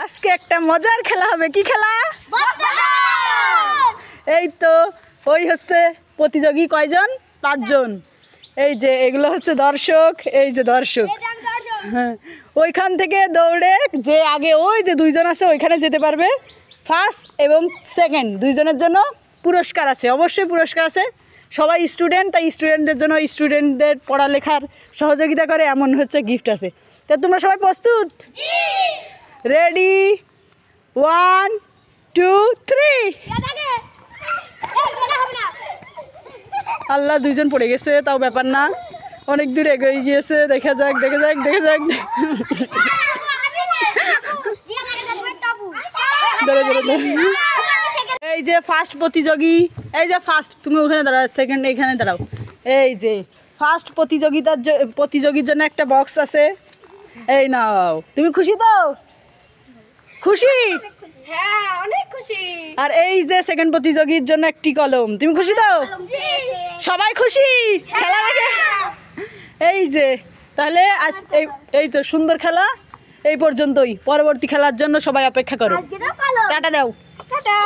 আজকে একটা মজার খেলা হবে। কি খেলা? এই তো ওই হচ্ছে প্রতিযোগী কয়জন? 5 জন। এই যে এগুলো হচ্ছে দর্শক, এই যে দর্শক। হ্যাঁ, ওইখান থেকে দৌড়ে যে আগে ওই যে 2 জন আছে ওইখানে যেতে পারবে। ফার্স্ট এবং সেকেন্ড 2 জনের জন্য পুরস্কার আছে, অবশ্যই পুরস্কার আছে। সবাই স্টুডেন্ট, তাই স্টুডেন্টদের জন্য স্টুডেন্টদের পড়ালেখার সহযোগিতা করে এমন হচ্ছে গিফট আছে। তো তোমরা সবাই প্রস্তুত? রেডি? 1 2 3। আল্লাহ, 2 জন পড়ে গেছে, তাও ব্যাপার না, অনেক দূর এগিয়ে গিয়েছে। দেখা যাক দেখা যাক দেখা যাক। এই যে ফার্স্ট প্রতিযোগী, এই যে ফার্স্ট, তুমি ওখানে দাঁড়াও, সেকেন্ড এখানে দাঁড়াও। এই যে ফার্স্ট প্রতিযোগীর জন্য একটা বক্স আছে, এই নাও। তুমি খুশি তো? খুশি? হ্যাঁ, অনেক খুশি। আর এই যে সেকেন্ড প্রতিযোগীর জন্য একটি কলম। তুমি খুশি তো? সবাই খুশি খেলা দেখে? এই যে তাহলে আজ এই তো সুন্দর খেলা এই পর্যন্তই। পরবর্তী খেলার জন্য সবাই অপেক্ষা করো। টাটা দাও। টাটা।